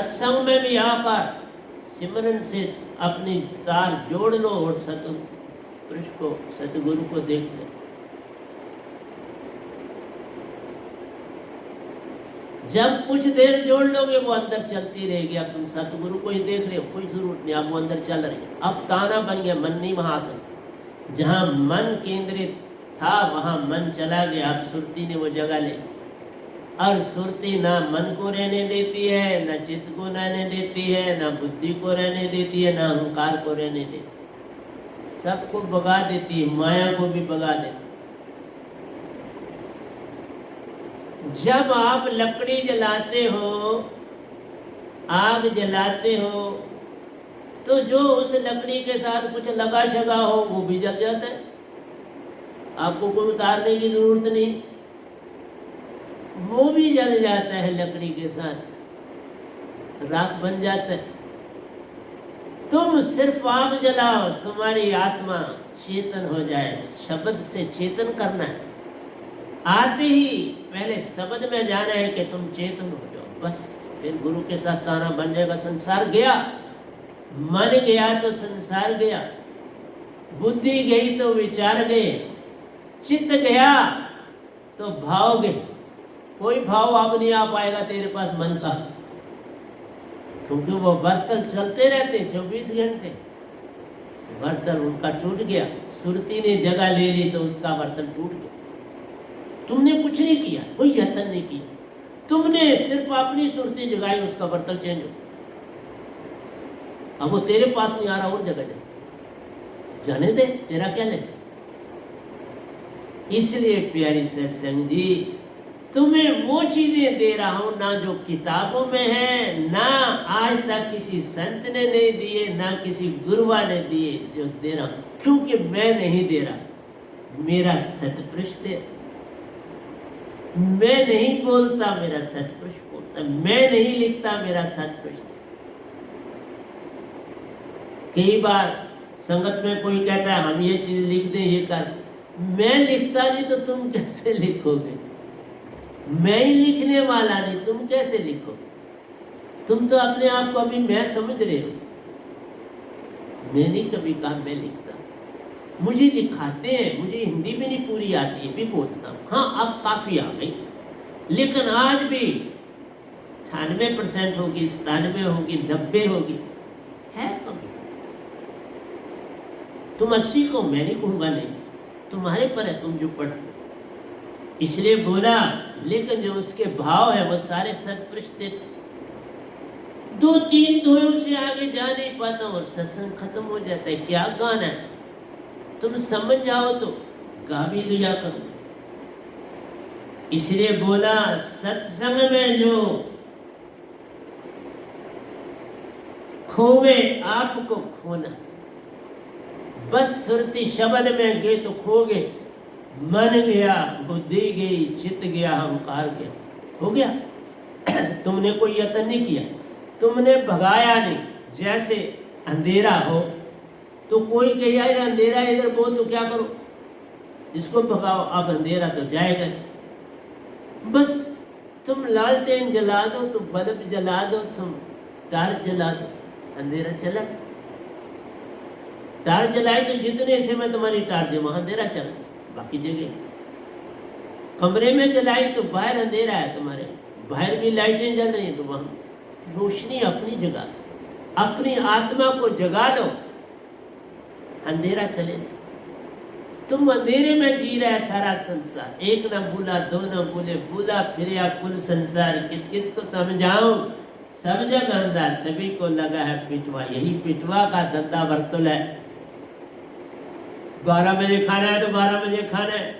सत्संग में भी आकर सिमरन से अपनी तार जोड़ लो और सतपुरुष को, सतगुरु को देख लो। जब कुछ देर जोड़ लोगे वो अंदर चलती रहेगी। अब तुम सतगुरु को ही देख रहे हो, कोई जरूरत नहीं, अब वो अंदर चल रही है। अब ताना बन गया मन नहीं महासन। जहाँ मन केंद्रित था वहाँ मन चला गया, अब सुरती ने वो जगह ले। और सुरती ना मन को रहने देती है, ना चित्त को रहने देती है, ना बुद्धि को रहने देती है, ना अहंकार को रहने देती, सबको भगा देती है, माया को भी भगा देती। जब आप लकड़ी जलाते हो, आग जलाते हो, तो जो उस लकड़ी के साथ कुछ लगा शगा हो वो भी जल जाता है, आपको कोई उतारने की जरूरत नहीं, वो भी जल जाता है लकड़ी के साथ, राख बन जाता है। तुम सिर्फ आग जलाओ, तुम्हारी आत्मा चेतन हो जाए। शब्द से चेतन करना है, आते ही पहले शब्द में जाना है कि तुम चेतन हो जाओ, बस फिर गुरु के साथ ताना बन जाएगा। संसार गया, मन गया तो संसार गया, बुद्धि गई तो विचार गए, चित्त गया तो भाव गए। कोई भाव अब नहीं आ पाएगा तेरे पास मन का, क्योंकि वो बर्तन चलते रहते 24 घंटे। बर्तन उनका टूट गया, सुरती ने जगह ले ली तो उसका बर्तन टूट गया। तुमने कुछ नहीं किया, कोई यत्न नहीं किया, तुमने सिर्फ अपनी सुरती जगाई, उसका बर्तन चेंज हो। अब वो तेरे पास नहीं आ रहा, और जगह जाने दे, तेरा क्या ले। इसलिए प्यारी सत्संग जी, तुम्हें वो चीजें दे रहा हूं ना जो किताबों में है, ना आज तक किसी संत ने नहीं दिए, ना किसी गुरुआ ने दिए, जो दे रहा हूं। क्योंकि मैं नहीं दे रहा, मेरा सतपुरुष दे। मैं नहीं बोलता, मेरा सतपुरुष बोलता। मैं नहीं लिखता, मेरा सतपुरुष। कई बार संगत में कोई कहता है हम ये चीज लिख दें, ये कर। मैं लिखता नहीं तो तुम कैसे लिखोगे? मैं ही लिखने वाला नहीं, तुम कैसे लिखोगे? तुम तो अपने आप को अभी मैं समझ रहे हो। मैंने कभी कहा मैं लिखता, मुझे लिखाते हैं, मुझे हिंदी भी नहीं पूरी आती है, भी बोलता हूँ। हाँ अब काफ़ी आ गई, लेकिन आज भी 98% होगी, 97 होगी, 90 होगी, है कभी। तुम 80 को मैं नहीं कहूँगा, नहीं, तुम्हारे पर है, तुम जो पढ़ते। इसलिए बोला, लेकिन जो उसके भाव है वो सारे सत्पुरुष देते। 2-3 दोयों से आगे जा नहीं पाता और सत्संग खत्म हो जाता है। क्या गाना है, तुम समझ जाओ तो गा भी लिया करो। इसलिए बोला, सत्संग में जो खोवे आपको खोना। बस सुरती शब्द में गए तो खो गए, मन गया, बुद्धि गई, चित्त गया, अहंकार गया, हो गया। तुमने कोई यत्न नहीं किया, तुमने भगाया नहीं। जैसे अंधेरा हो तो कोई कहे यार अंधेरा इधर बहुत, तो क्या करो, इसको भगाओ, अब अंधेरा तो जाएगा। बस तुम लालटेन जला दो, तुम बल्ब जला दो, तुम टार्च जला दो, अंधेरा चला। टार्च जलाई तो जितने समय तुम्हारी टार्च है वहां अंधेरा चला, बाकी जगह। कमरे में जलाई तो बाहर अंधेरा है, तुम्हारे बाहर भी लाइटें जल रही हैं, तो वहां रोशनी अपनी जगह, अपनी आत्मा को जगा लो, अंधेरा चले। तुम अंधेरे में जी रहा है सारा संसार, एक ना भूला, दो ना भूले, भूला फिर कुल संसार, किस किस को समझाऊं, सब जगह अंदर, सभी को लगा है पिटवा। यही पिटवा का धंधा वर्तुल है। 12 बजे खाना है तो 12 बजे खाना है,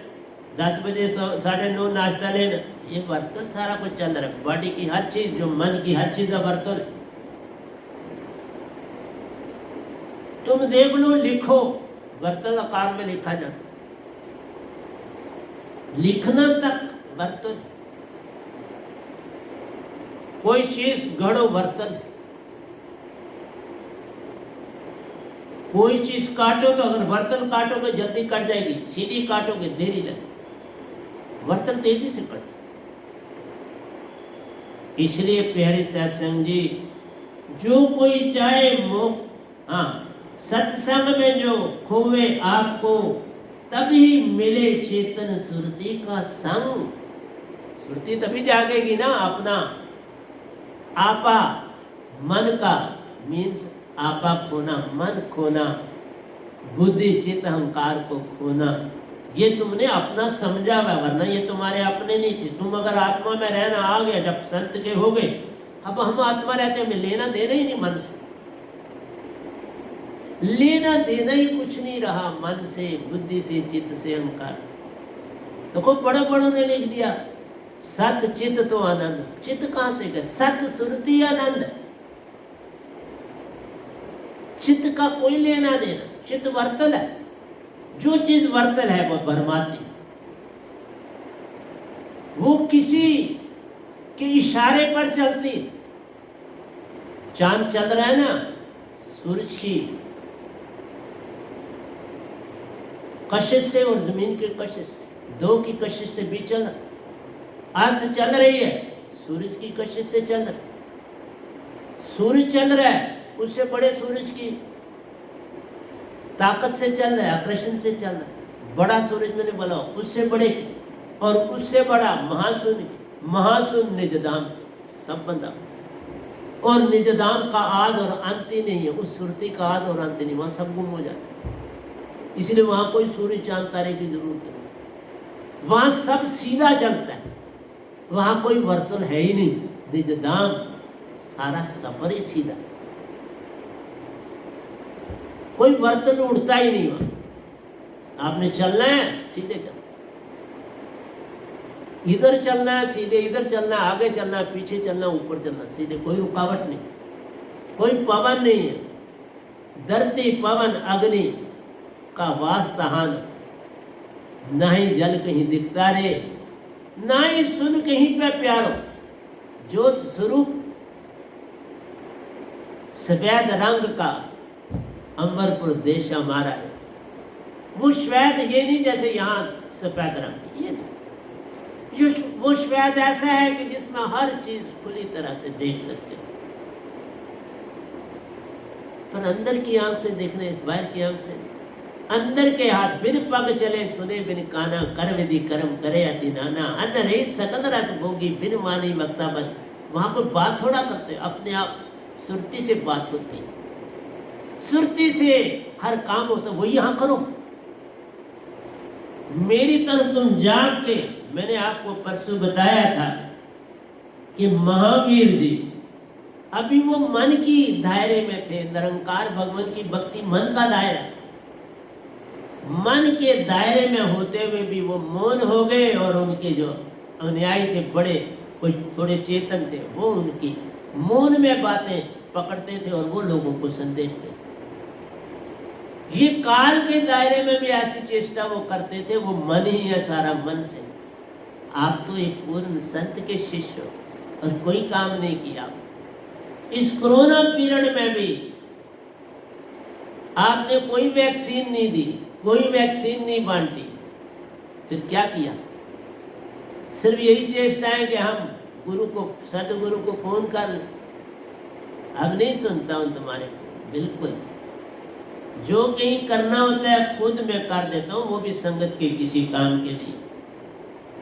10 बजे 9:30 नाश्ता लेना, ये वर्तुल सारा कुछ चल रहा है। बॉडी की हर चीज, जो मन की हर चीज का वर्तुल है। तुम देख लो, लिखो, वर्तुल आकार में लिखा जाता, लिखना तक वर्तुल। कोई चीज गढ़ो वर्तुल, कोई चीज काटो तो अगर वर्तुल काटोगे जल्दी कट जाएगी, सीधी काटोगे देरी लगे, वर्तुल तेजी से कट। इसलिए प्यारे सत्संग जी, जो कोई चाहे हाँ, सत्संग में जो खोवे आपको, तभी मिले चेतन सुरती का संग। सुरती तभी जागेगी ना, अपना आपा मन का मीन्स आपा खोना, मन खोना, बुद्धि चित्त अहंकार को खोना। ये तुमने अपना समझा हुआ, वरना ये तुम्हारे अपने नहीं थे। तुम अगर आत्मा में रहना आ गया, जब संत के हो गए, अब हम आत्मा रहते हैं, हमें लेना देना ही नहीं मन से, लेना देना ही कुछ नहीं रहा मन से, बुद्धि से, चित्त से, अहंकार से। देखो बड़े बड़ों ने लिख दिया, सत चित्त तो आनंद। चित्त कहां से गए? सत सुरती आनंद। चित्त का कोई लेना देना, चित्त वर्तल है, जो चीज वर्तल है वो बरमाती, वो किसी के इशारे पर चलती। चांद चल रहा है ना, सूरज की कशिश से और जमीन की कशिश से, दो की कशिश से भी चल रहा। अर्थ चल रही है, सूरज की कशिश से चल रहा। सूरज चल रहा है, उससे बड़े सूरज की ताकत से चल रहा है, आकर्षण से चल रहा है। बड़ा सूरज मैंने बोला, उससे बड़े और उससे बड़ा महाशून्य, महाशून्य निजदाम सब बंदा। और निजदाम का आद और अंत ही नहीं है, उस सुरती का आद और अंत नहीं, वहां सब गुम हो जाता है। इसलिए वहां कोई सूर्य चांद तारे की जरूरत नहीं, वहां सब सीधा चलता है, वहां कोई वर्तुल है ही नहीं। निजदाम सारा सफर ही सीधा, कोई वर्तन उड़ता ही नहीं। वहां आपने चलना है सीधे चलना, इधर चलना है सीधे, इधर चलना है, आगे चलना है, पीछे चलना, ऊपर चलना, सीधे, कोई रुकावट नहीं, कोई पवन नहीं है। धरती पवन अग्नि का वास्ताहान, ना ही जल कहीं दिखता रे, ना ही सुन कहीं पे प्यारो। ज्योत स्वरूप सफेद रंग का अंबरपुर देश हमारा है। वो श्वेत ये नहीं जैसे यहाँ सफेद रंग, ये नहीं, वो श्वेत ऐसा है कि जिसमें हर चीज खुली तरह से देख सकते हैं। पर अंदर की आंख से देखने, इस बाहर की आंख से, अंदर के हाथ बिन पग चले, सुने बिन काना, कर विधि कर्म करे अति नाना, अन्न रहित सकल रस भोगी, बिन मानी मक्ता बद। वहां कोई बात थोड़ा करते, अपने आप सुरती से बात होती है, सुरती से हर काम होता है। वही यहां करो, मेरी तरफ तुम जाग के। मैंने आपको परसों बताया था कि महावीर जी अभी वो मन की दायरे में थे, निरंकार भगवान की भक्ति मन का दायरा, मन के दायरे में होते हुए भी वो मौन हो गए। और उनके जो अनुयायी थे, बड़े कोई थोड़े चेतन थे, वो उनकी मौन में बातें पकड़ते थे और वो लोगों को संदेश देते। ये काल के दायरे में भी ऐसी चेष्टा वो करते थे, वो मन ही है सारा, मन से। आप तो एक पूर्ण संत के शिष्य हो और कोई काम नहीं किया। इस कोरोना पीरियड में भी आपने कोई वैक्सीन नहीं दी, कोई वैक्सीन नहीं बांटी, फिर क्या किया? सिर्फ यही चेष्टा है कि हम गुरु को, सदगुरु को फोन कर लें। अब नहीं सुनता हूं तुम्हारे को, बिल्कुल। जो कहीं करना होता है खुद मैं कर देता हूँ, वो भी संगत के किसी काम के लिए।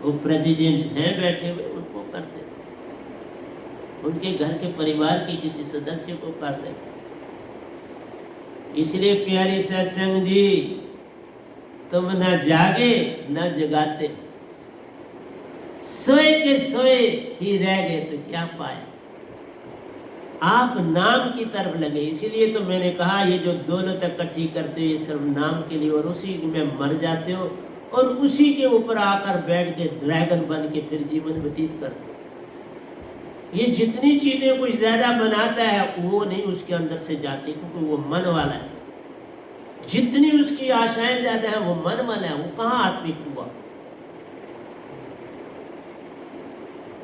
वो प्रेसिडेंट हैं बैठे हुए, उनको कर देते, उनके घर के परिवार के किसी सदस्य को कर देते। इसलिए प्यारे सत्संग जी, तुम न जागे न जगाते, सोए के सोए ही रह गए तो क्या पाए। आप नाम की तरफ लगे। इसीलिए तो मैंने कहा, ये जो दौलत इकट्ठी करते हो ये सिर्फ नाम के लिए, और उसी में मर जाते हो और उसी के ऊपर आकर बैठ के ड्रैगन बन के फिर जीवन व्यतीत करते हो। ये जितनी चीजें कुछ ज्यादा बनाता है वो नहीं उसके अंदर से जाती, क्योंकि वो मन वाला है। जितनी उसकी आशाएं ज्यादा है वो मन वाला है, वो कहाँ आत्मिक हुआ।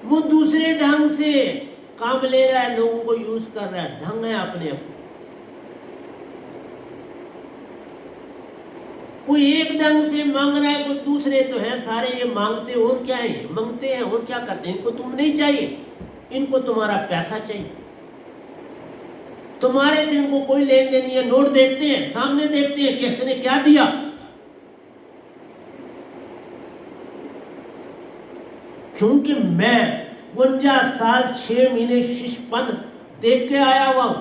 वो दूसरे ढंग से काम ले रहा है, लोगों को यूज कर रहा है, ढंग है अपने आप। कोई एक ढंग से मांग रहा है, कोई दूसरे तो है सारे ये मांगते और क्या है, मांगते हैं और क्या करते हैं, इनको तुम नहीं चाहिए। इनको तुम्हारा पैसा चाहिए, तुम्हारे से इनको कोई लेन देन नहीं है। नोट देखते हैं, सामने देखते हैं किसने क्या दिया। क्योंकि मैं 52 साल 6 महीने शिशपन देख के आया हुआ हूं।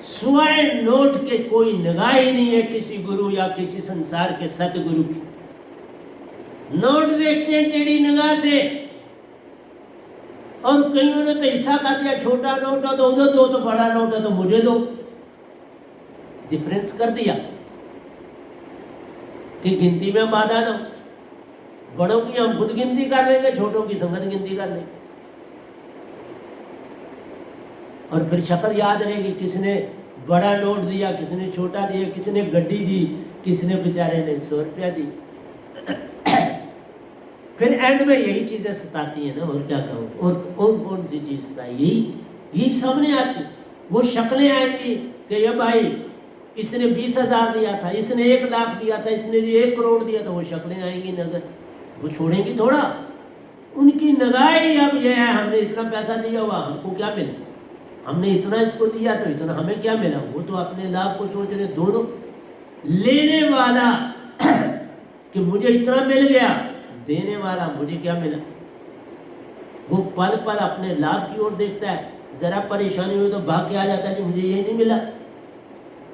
स्वाय नोट के कोई निगाह ही नहीं है किसी गुरु या किसी संसार के सतगुरु की। नोट देखते हैं टेढ़ी निगाह से, और कईयों ने तो ऐसा कर दिया, छोटा नोट है तो उधर दो, तो बड़ा नोट है तो मुझे दो। डिफरेंस कर दिया कि गिनती में बाधा ना, बड़ों की हम खुद गिनती कर लेंगे, छोटों की संगत गिनती कर लेंगे, और फिर शक्ल याद रहेगी, किसने बड़ा नोट दिया, किसने छोटा दिया, किसने गड्डी दी, किसने बेचारे ने 100 रुपया दी। फिर एंड में यही चीजें सताती हैं ना, और क्या कहूँ, और कौन सी चीज था, यही सामने आती। वो शक्लें आएंगी कि ये भाई इसने 20,000 दिया था, इसने 1 लाख दिया था, इसने 1 करोड़ दिया था, वो शक्लें आएंगी नजर, वो छोड़ेंगी थोड़ा। उनकी निगाह ही अब ये है, हमने इतना पैसा दिया हुआ, हमको क्या मिला, हमने इतना इसको दिया तो इतना हमें क्या मिला। वो तो अपने लाभ को सोच रहे। दोनों लेने वाला कि मुझे इतना मिल गया, देने वाला मुझे क्या मिला। वो पल पल अपने लाभ की ओर देखता है, जरा परेशानी हुई तो भाग के आ जाता है कि मुझे ये नहीं मिला।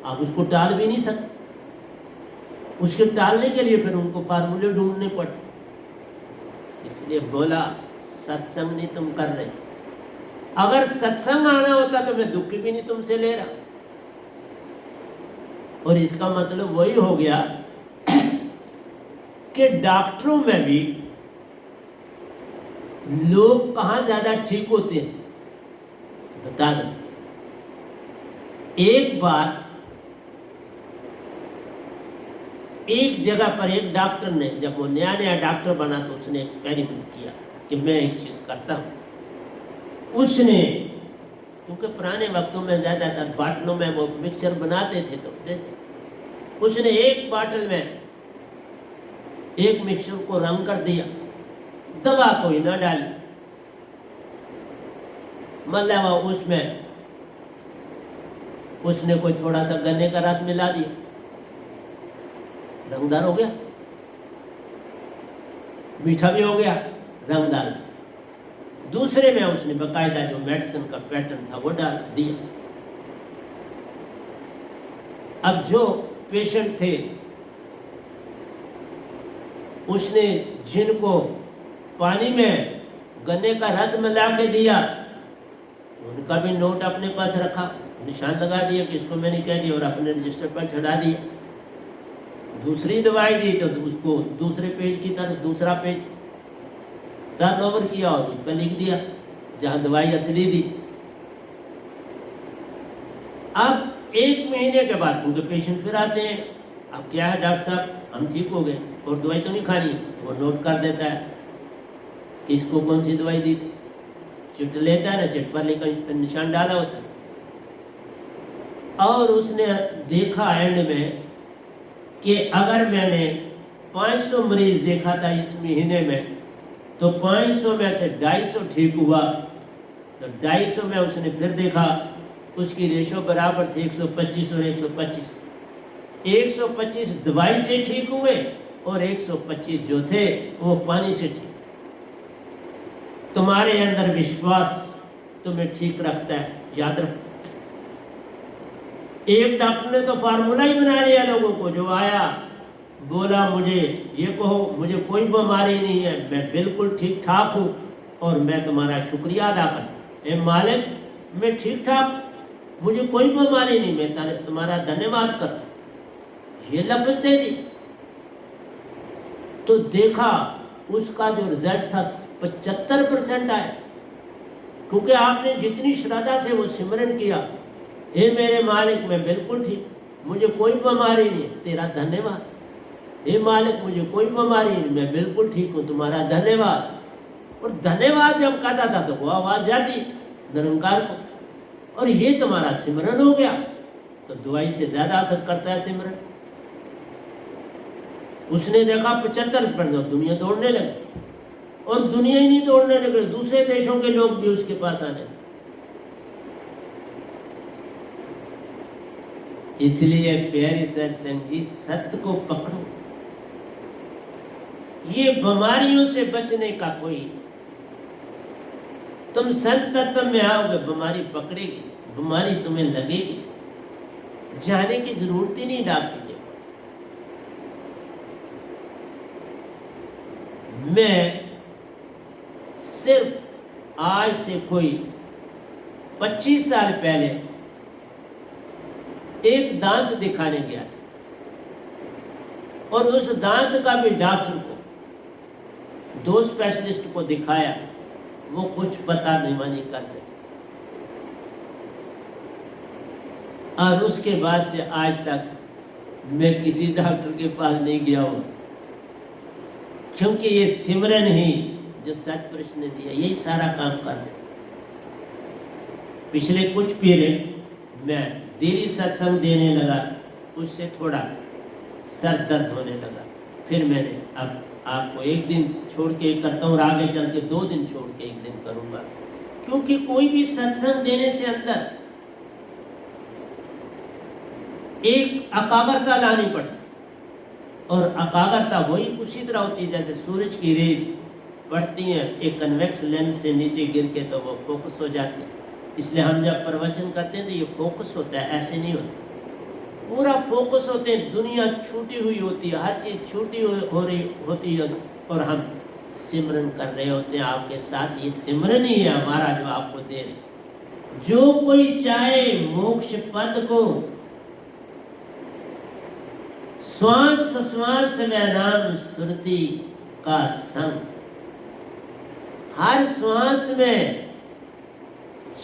आप उसको टाल भी नहीं सकते, उसके टालने के लिए फिर उनको फार्मूले ढूंढने पड़ते। इसलिए बोला सत्संग नहीं तुम कर रहे। अगर सत्संग आना होता तो मैं दुख भी नहीं तुमसे ले रहा। और इसका मतलब वही हो गया कि डॉक्टरों में भी लोग कहां ज्यादा ठीक होते हैं, बता दो। एक बार एक जगह पर एक डॉक्टर ने, जब वो नया नया डॉक्टर बना तो उसने एक्सपेरिमेंट किया कि मैं एक चीज करता हूं। उसने, क्योंकि पुराने वक्तों में ज्यादातर बाटलों में वो मिक्सचर बनाते थे तो देते, उसने एक बाटल में एक मिक्सचर को रंग कर दिया, दवा कोई ना डाली, मतलब उसमें उसने कोई थोड़ा सा गन्ने का रस मिला दिया, रंगदार हो गया, मीठा भी हो गया, रंगदार। दूसरे में उसने बकायदा जो मेडिसिन का पैटर्न था वो डाल दिया। अब जो पेशेंट थे उसने जिनको पानी में गन्ने का रस मिला के दिया, उनका भी नोट अपने पास रखा, निशान लगा दिया कि इसको मैंने कह दिया, और अपने रजिस्टर पर चढ़ा दिया। दूसरी दवाई दी तो उसको दूसरे पेज की तरफ दूसरा पेज टर्न ओवर किया और उस पर लिख दिया जहां दवाई असली दी। अब 1 महीने के बाद क्योंकि पेशेंट फिर आते हैं, अब क्या है डॉक्टर साहब हम ठीक हो गए और दवाई तो नहीं खानी, वो नोट कर देता है कि इसको कौन सी दवाई दी थी। चिट लेता है ना, चिट पर लेकर निशान डाला होता है। और उसने देखा एंड में कि अगर मैंने 500 मरीज देखा था इस महीने में, तो 500 में से 250 ठीक हुआ, तो 250 में उसने फिर देखा उसकी रेशो बराबर थी 125 और 125। 125 दवाई से ठीक हुए और 125 जो थे वो पानी से ठीक। तुम्हारे अंदर विश्वास तुम्हें ठीक रखता है, याद रखो। एक डॉक्टर ने तो फार्मूला ही बना लिया लोगों को, जो आया बोला मुझे ये कहो मुझे कोई बीमारी नहीं है, मैं बिल्कुल ठीक ठाक हूँ और मैं तुम्हारा शुक्रिया अदा करता हूँ। मालिक मैं ठीक ठाक, मुझे कोई बीमारी नहीं, मैं तुम्हारा धन्यवाद करता हूँ, ये लफ्ज दे दी। तो देखा उसका जो रिजल्ट था 75% आया, क्योंकि आपने जितनी श्रद्धा से वो सिमरन किया, हे मेरे मालिक मैं बिल्कुल ठीक, मुझे कोई बीमारी नहीं, तेरा धन्यवाद। हे मालिक मुझे कोई बीमारी नहीं, मैं बिल्कुल ठीक हूँ, तुम्हारा धन्यवाद। और धन्यवाद जब कहता था तो वो आवाज़ जाती निरंकार को, और ये तुम्हारा सिमरन हो गया। तो दवाई से ज़्यादा असर करता है सिमरन। उसने देखा 75% दुनिया दौड़ने लगी। और दुनिया ही नहीं तोड़ने लगे, दूसरे देशों के लोग भी उसके पास आने। इसलिए प्यारी सत्संग जी, सत्य को पकड़ो। ये बीमारियों से बचने का कोई, तुम संत तत्व में आओगे, बीमारी पकड़ेगी, बीमारी तुम्हें लगेगी, जाने की जरूरत ही नहीं डॉक्टर के पास। मैं सिर्फ आज से कोई 25 साल पहले एक दांत दिखाने गया था, और उस दांत का भी डॉक्टर को, 2 स्पेशलिस्ट को दिखाया, वो कुछ पता नहीं कर सके। और उसके बाद से आज तक मैं किसी डॉक्टर के पास नहीं गया हूँ, क्योंकि ये सिमरन ही जो सतपुरुष ने दिया, यही सारा काम कर दे। पिछले कुछ पीरियड मैं डेली सत्संग देने लगा, उससे थोड़ा सर दर्द होने लगा। फिर मैंने अब आपको एक दिन छोड़ के करता हूँ, आगे चल के 2 दिन छोड़ के 1 दिन करूँगा, क्योंकि कोई भी सत्संग देने से अंदर एक एकाग्रता लानी पड़ती, और एकाग्रता वही उसी तरह होती है जैसे सूरज की रेज पड़ती हैं एक कन्वेक्स लेंस से नीचे गिर के, तो वो फोकस हो जाती है। इसलिए हम जब प्रवचन करते हैं तो ये फोकस होता है, ऐसे नहीं होता, पूरा फोकस होते हैं। दुनिया छूटी हुई होती है, हर चीज़ छूटी हो रही होती है, और हम सिमरन कर रहे होते हैं आपके साथ। ये सिमरन ही है हमारा जो आपको दे रहे। जो कोई चाहे मोक्ष पद को, श्वास श्वास में नाम सुरति का संग, हर श्वास में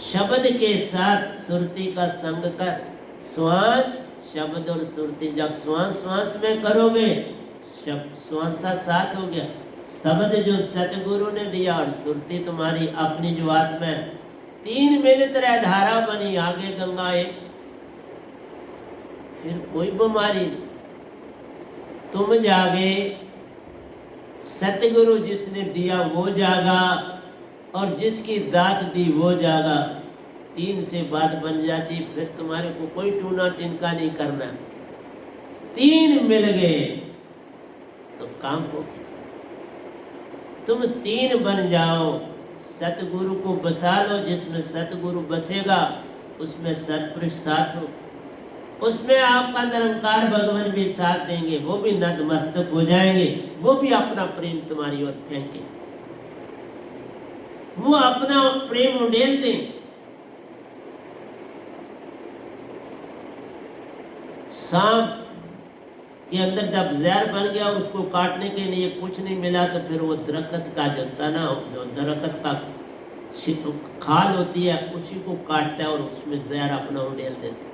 शब्द के साथ सुरति का संग कर। श्वास, शब्द और सुरति, जब श्वास श्वास में करोगे, शब्द श्वास साथ हो गया, शब्द जो सतगुरु ने दिया और सुरति तुम्हारी अपनी जो आत्मा है, 3 मिलित रह धारा बनी, आगे गंगा एक, फिर कोई बीमारी नहीं। तुम जागे, सतगुरु जिसने दिया वो जागा, और जिसकी दात दी वो जागा। 3 से बात बन जाती, फिर तुम्हारे को कोई टूना टिनका नहीं करना। 3 मिल गए तो काम हो गया। तुम 3 बन जाओ, सतगुरु को बसा लो, जिसमें सतगुरु बसेगा उसमें सतपुरुष साथ हो, उसमें आपका निरंकार भगवान भी साथ देंगे, वो भी नतमस्तक हो जाएंगे, वो भी अपना प्रेम तुम्हारी ओर फेंके, वो अपना प्रेम उड़ेल दें। सांप के अंदर जब जहर बन गया, उसको काटने के लिए कुछ नहीं मिला, तो फिर वो दरख्त का जो तना, जो दरख्त का खाल होती है, उसी को काटता है और उसमें जहर अपना उड़ेल देता,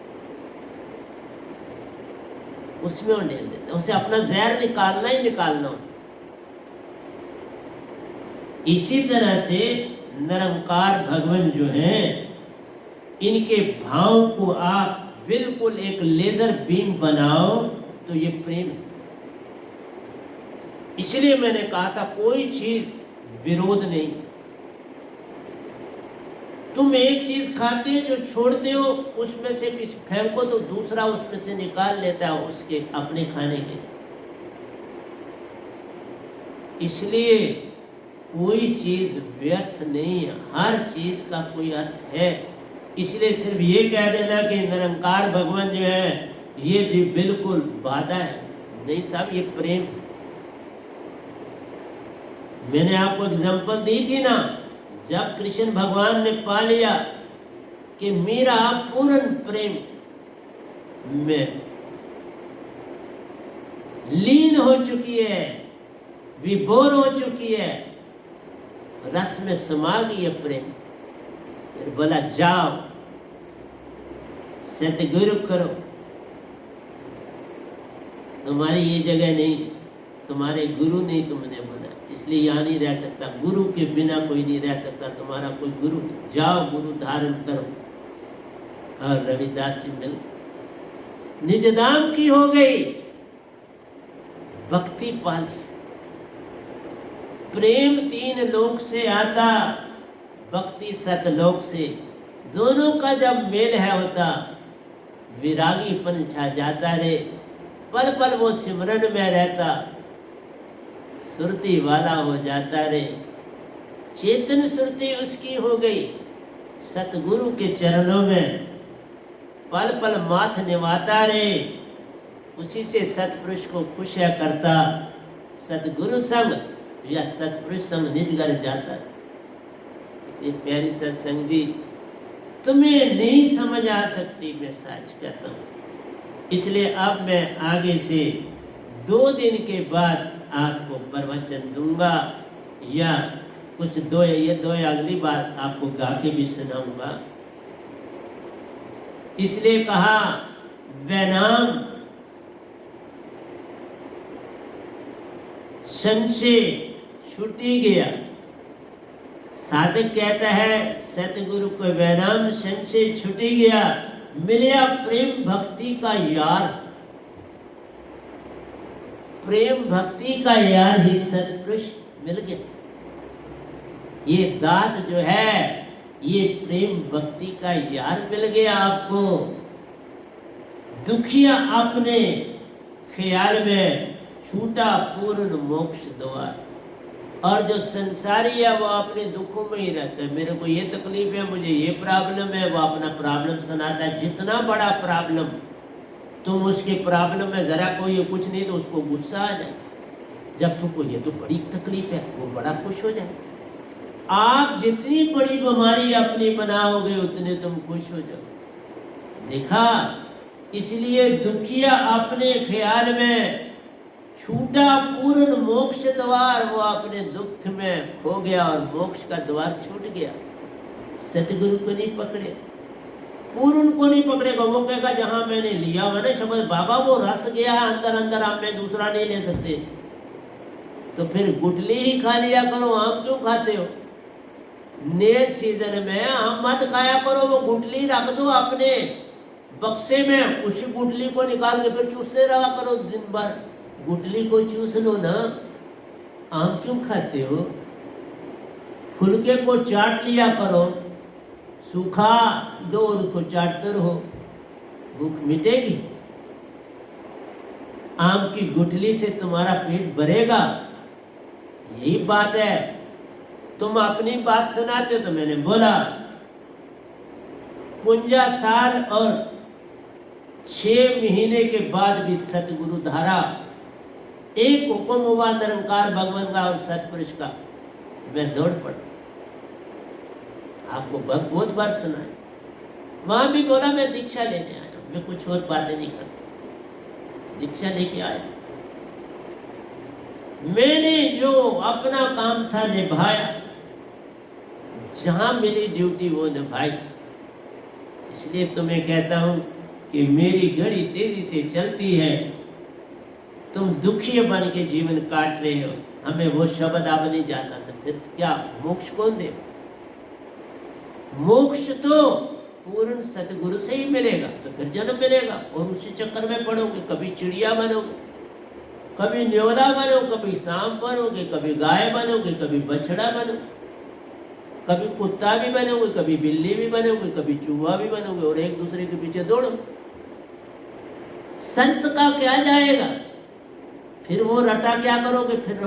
उसमें उड़ेल देता, उसे अपना जहर निकालना ही निकालना। इसी तरह से निरंकार भगवान जो हैं, इनके भाव को आप बिल्कुल एक लेजर बीम बनाओ तो ये प्रेम है। इसलिए मैंने कहा था कोई चीज विरोध नहीं। तुम एक चीज खाते हो, जो छोड़ते हो उसमें से कुछ फेंको तो दूसरा उसमें से निकाल लेता है उसके अपने खाने के। इसलिए कोई चीज व्यर्थ नहीं है, हर चीज का कोई अर्थ है। इसलिए सिर्फ ये कह देना कि निरंकार भगवान जो है ये भी बिल्कुल बाधा है, नहीं साहब, ये प्रेम। मैंने आपको एग्जांपल दी थी ना, जब कृष्ण भगवान ने पा लिया कि मेरा पूर्ण प्रेम में लीन हो चुकी है, विभोर हो चुकी है, रस में समा गई है प्रेम, फिर बोला जाओ सतगुरु करो, तुम्हारी ये जगह नहीं, तुम्हारे गुरु नहीं तुमने बना, इसलिए यहाँ नहीं रह सकता, गुरु के बिना कोई नहीं रह सकता, तुम्हारा कोई गुरु नहीं, जाओ गुरु धारण करो। और रविदास जी मिल निजदाम की हो गई, भक्ति पाली, प्रेम 3 लोक से आता, भक्ति सतलोक से। दोनों का जब मेल है होता, विरागीपन छा जाता रे। पल पल वो सिमरन में रहता, सुरती वाला हो जाता रे। चेतन सुरती उसकी हो गई, सतगुरु के चरणों में पल पल माथ निभाता रे। उसी से सतपुरुष को खुश करता, सतगुरु संग या सतपुरुष संग निज घर जाता। इतनी प्यारी सत्संग जी, तुम्हें नहीं समझ आ सकती, मैं सच कहता हूँ। इसलिए अब मैं आगे से 2 दिन के बाद आपको प्रवचन दूंगा, या कुछ ये दो अगली बार आपको गा के भी सुनाऊंगा। इसलिए कहा वैनाम संशय छूटी गया। साधक कहता है सतगुरु को वैनाम संशय छूटी गया, मिलिया प्रेम भक्ति का यार। प्रेम भक्ति का यार ही सतपुरुष मिल गया। ये दात जो है, ये प्रेम भक्ति का यार मिल गया आपको। दुखिया अपने ख्याल में छूटा पूर्ण मोक्ष द्वार। और जो संसारी है वो अपने दुखों में ही रहता है। मेरे को ये तकलीफ है, मुझे ये प्रॉब्लम है, वो अपना प्रॉब्लम सुनाता है। जितना बड़ा प्रॉब्लम, तुम उसके प्रॉब्लम में ज़रा कोई कुछ नहीं तो उसको गुस्सा आ जाए। जब तुमको ये तो बड़ी तकलीफ है, वो बड़ा खुश हो जाए। आप जितनी बड़ी बीमारी अपनी बनाओगे उतने तुम खुश हो जाओ। देखा, इसलिए दुखिया अपने ख्याल में छूटा पूर्ण मोक्ष द्वार। वो अपने दुख में खो गया और मोक्ष का द्वार छूट गया। सतगुरु को नहीं पकड़े, पूर्ण को नहीं पकड़ेगा। वो कहेगा जहां मैंने लिया हुआ ना शब्द बाबा, वो रस गया है अंदर अंदर, आप में दूसरा नहीं ले सकते। तो फिर गुटली ही खा लिया करो, आम क्यों खाते हो? नए सीजन में आम मत खाया करो, वो गुटली रख दो अपने बक्से में, उसी गुटली को निकाल के फिर चूसते रहा करो दिन भर। गुटली को चूस लो ना, आम क्यों खाते हो? फुलके को चाट लिया करो, सूखा दो और उसको चाटते रहो, भूख मिटेगी। आम की गुठली से तुम्हारा पेट भरेगा। यही बात है। तुम अपनी बात सुनाते हो तो मैंने बोला 51 साल और 6 महीने के बाद भी सतगुरु धारा, एक हुक्म हुआ निरंकार भगवान का और सतपुरुष का, मैं दौड़ पड़ा। आपको बहुत बार सुना है, वहां भी बोला मैं दीक्षा लेने आया, मैं कुछ और बातें नहीं करता, दीक्षा लेके आया। मैंने जो अपना काम था निभाया, जहां मेरी ड्यूटी वो निभाई। इसलिए तो मैं कहता हूं कि मेरी घड़ी तेजी से चलती है, तुम दुखी बन के जीवन काट रहे हो। हमें वो शब्द अब नहीं जाता था, फिर क्या मोक्ष कौन दे? मोक्ष तो पूर्ण सतगुरु से ही मिलेगा, तो फिर जन्म मिलेगा और उसी चक्कर में पड़ोगे। कभी चिड़िया बनोगे, कभी न्योला बनो, कभी सांप बनोगे, कभी गाय बनोगे, कभी बछड़ा बनोगे, कभी कुत्ता भी बनोगे, कभी बिल्ली भी बनोगे, कभी चूहा भी बनोगे, और एक दूसरे के पीछे दौड़ो। संत का क्या जाएगा? फिर वो रटा क्या करोगे? फिर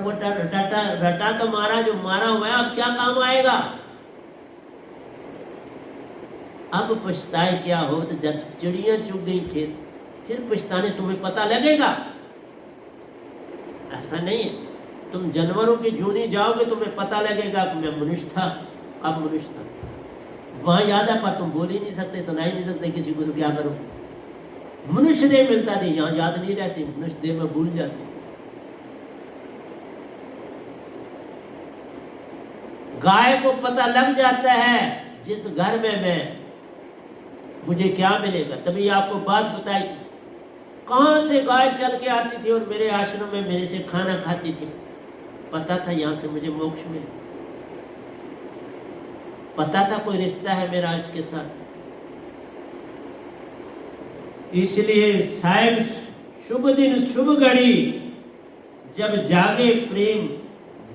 रटा तो मारा, जो मारा हुआ है, अब क्या काम आएगा? अब पछताए क्या हो? तो जब चिड़ियां चुग गई खेत, फिर पछताने तुम्हें पता लगेगा? ऐसा नहीं है। तुम जानवरों की जूनी जाओगे, तुम्हें पता लगेगा कि मैं मनुष्य था, अब मनुष्य था। वहां याद है, पर तुम बोल ही नहीं सकते, सुना ही नहीं सकते किसी को, तो क्या करो? मनुष्य देह मिलता थी, यहाँ याद नहीं रहती, मनुष्य देह में भूल जाते। गाय को पता लग जाता है जिस घर में मैं, मुझे क्या मिलेगा। तभी आपको बात बताई थी, कहाँ से गाय चल के आती थी और मेरे आश्रम में मेरे से खाना खाती थी। पता था यहाँ से मुझे मोक्ष मिले, पता था कोई रिश्ता है मेरा इसके साथ। इसलिए साहिब, शुभ दिन शुभ घड़ी, जब जागे प्रेम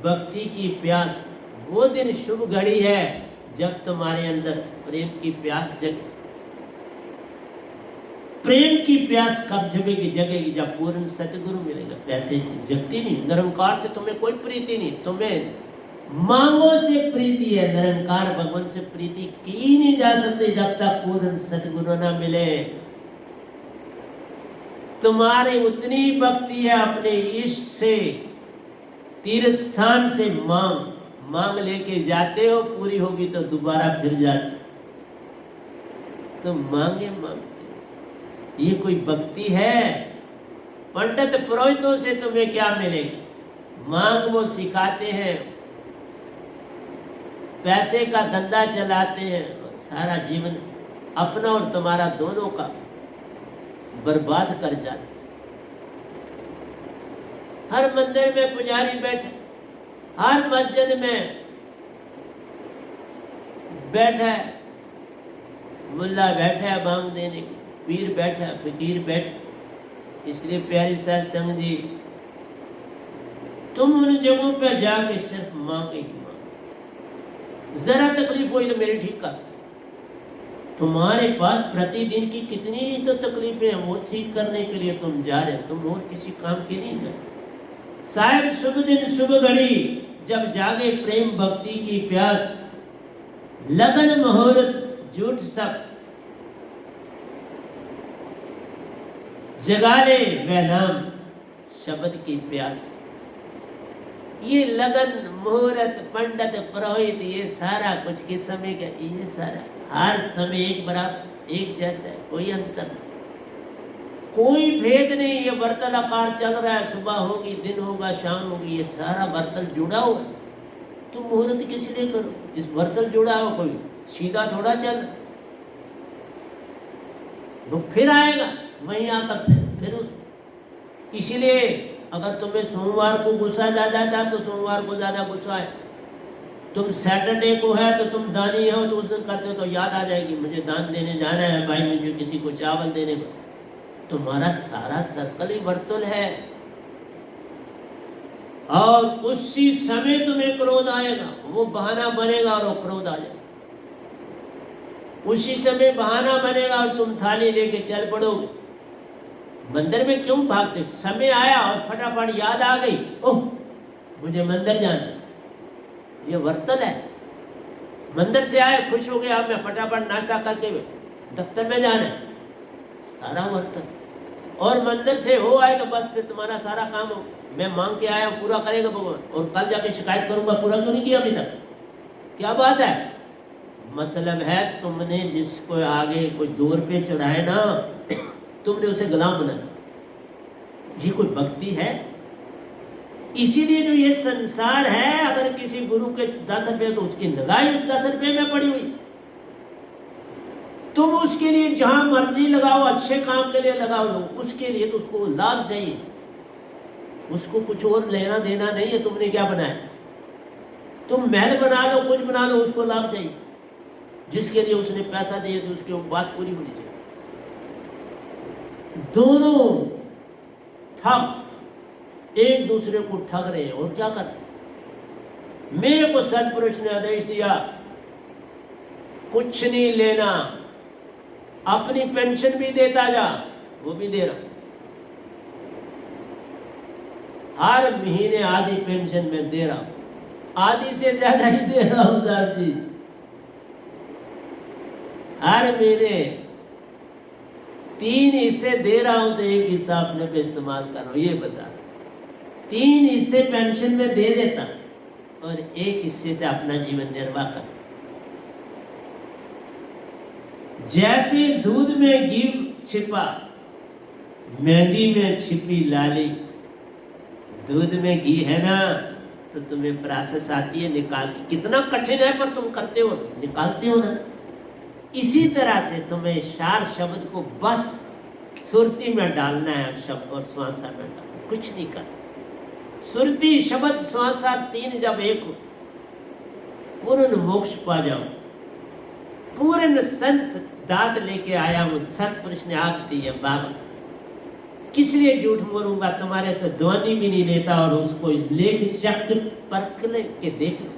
भक्ति की प्यास, वो दिन शुभ घड़ी है जब तुम्हारे अंदर प्रेम की प्यास जगे। प्रेम की प्यास कब जगेगी? जगेगी जब पूर्ण सतगुरु मिलेगा। पैसे जगती नहीं, निरंकार से तुम्हें कोई प्रीति नहीं, तुम्हें मांगो से प्रीति है। निरंकार भगवान से प्रीति की नहीं जा सकती जब तक पूर्ण सतगुरु ना मिले। तुम्हारी उतनी भक्ति है अपने इष्ट से, तीर्थ स्थान से मांग लेके जाते हो, पूरी होगी तो दोबारा फिर जाते। तो मांगते ये कोई भक्ति है? पंडित पुरोहितों से तुम्हें क्या मिलेगा? मांग वो सिखाते हैं, पैसे का धंधा चलाते हैं, सारा जीवन अपना और तुम्हारा दोनों का बर्बाद कर जाते। हर मंदिर में पुजारी बैठे, हर मस्जिद में बैठा है, मुल्ला बैठा है मांग देने की, पीर बैठा है, फकीर बैठा। इसलिए प्यारी साथ संग जी, तुम उन जगहों पे जाके सिर्फ मांगे ही मांग। जरा तकलीफ हुई तो मेरी ठीक कर। तुम्हारे पास प्रतिदिन की कितनी तो तकलीफें हैं, वो ठीक करने के लिए तुम जा रहे, तुम और किसी काम के नहीं जा। साहिब शुभ दिन शुभ घड़ी जब जागे प्रेम भक्ति की प्यास, लगन मुहूर्त झूठ सब जगा ले वह नाम शब्द की प्यास। ये लगन मुहूर्त पंडित पुरोहित ये सारा कुछ किस समय का, ये सारा हर समय एक बराबर एक जैसा है, कोई अंतर नहीं, कोई भेद नहीं। ये बर्तल आकार चल रहा है, सुबह होगी, दिन होगा, शाम होगी, ये सारा बर्तल जुड़ा हुआ है। तुम मुहूर्त किस लिए करो? इस बर्तल जुड़ा हो, कोई सीधा थोड़ा चल, वो फिर आएगा वहीं आकर फिर उस। इसीलिए अगर तुम्हें सोमवार को गुस्सा ज्यादा था तो सोमवार को ज्यादा गुस्सा है। तुम सैटरडे को है तो तुम दानी हो तो उस दिन करते हो तो याद आ जाएगी मुझे दान देने जाना है, भाई मुझे किसी को चावल देने को। तुम्हारा सारा सर्कल ही वर्तुल है। और उसी समय तुम्हें क्रोध आएगा, वो बहाना बनेगा और वो क्रोध आ जाएगा। उसी समय बहाना बनेगा और तुम थाली लेके चल पड़ोगे। मंदिर में क्यों भागते? समय आया और फटाफट याद आ गई, ओह मुझे मंदिर जाना, ये वर्तन है। मंदिर से आए खुश हो गए, अब मैं फटाफट नाश्ता करके दफ्तर में जाना है, सारा वर्तन। और मंदिर से हो आए तो बस फिर तुम्हारा सारा काम हो, मैं मांग के आया पूरा करेगा भगवान, और कल जाके शिकायत करूंगा पूरा क्यों नहीं किया अभी तक। क्या बात है? मतलब है तुमने जिसको आगे कोई 2 रुपये चढ़ाए ना, तुमने उसे गुलाम बनाया। ये कोई भक्ति है? इसीलिए जो ये संसार है, अगर किसी गुरु के 10 रुपये तो उसकी निगाह उस 10 रुपये में पड़ी हुई। तुम उसके लिए जहां मर्जी लगाओ, अच्छे काम के लिए लगाओ, उसके लिए तो उसको लाभ चाहिए, उसको कुछ और लेना देना नहीं है। तुमने क्या बनाया? तुम महल बना लो, कुछ बना लो, उसको लाभ चाहिए। जिसके लिए उसने पैसा दिए थे उसकी बात पूरी होनी चाहिए। दोनों ठग एक दूसरे को ठग रहे हैं। और क्या करते? मेरे को सतपुरुष ने आदेश दिया कुछ नहीं लेना, अपनी पेंशन भी देता जा, वो भी दे रहा हूं, हर महीने आधी पेंशन में दे रहा हूं, आधी से ज्यादा ही दे रहा हूं साहब जी। हर महीने 3 हिस्से दे रहा हूं तो 1 हिस्सा अपने पे इस्तेमाल कर रहा हूं। ये बता, 3 हिस्से पेंशन में दे देता और 1 हिस्से से अपना जीवन निर्वाह कर। जैसे दूध में घी छिपा, मेहंदी में छिपी लाली। दूध में घी है ना तो तुम्हें प्रोसेस आती है निकालनी, कितना कठिन है पर तुम करते हो, निकालते हो ना। इसी तरह से तुम्हें 4 शब्द को बस सुरती में डालना है, शब्द और श्वासा में डालना, कुछ नहीं करना। सुरती शब्द श्वासा 3 जब एक हो, पूर्ण मोक्ष पा जाओ। पूर्ण संत दात लेके आया हूं, सतपुरुष ने आप दी है बाबा। किस लिए झूठ बोलूंगा? तुम्हारे तो ध्वनि भी नहीं लेता और उसको लेके चक्र परख ले के देख लो,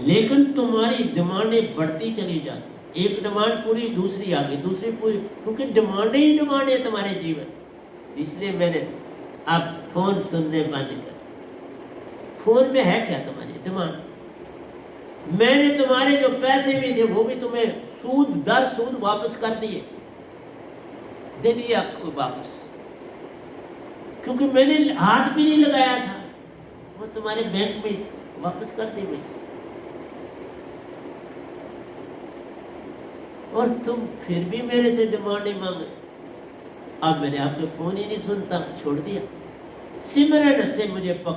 लेकिन तुम्हारी डिमांडें बढ़ती चली जाती, एक डिमांड पूरी, दूसरी आगे, दूसरी पूरी, क्योंकि डिमांडें ही डिमांड है तुम्हारे जीवन। इसलिए मैंने अब फोन सुनने बंद कर। फोन में है क्या तुम्हारी डिमांड? मैंने तुम्हारे जो पैसे भी थे वो भी तुम्हें सूद दर सूद वापस कर दिए, दे दिए आपको वापस, क्योंकि मैंने हाथ भी नहीं लगाया था, वो तुम्हारे बैंक में वापस कर दिए पैसे। और तुम फिर भी मेरे से डिमांड ही मांग। अब मैंने आपके फोन ही नहीं सुनता, छोड़ दिया। सिमरन से मुझे पकड़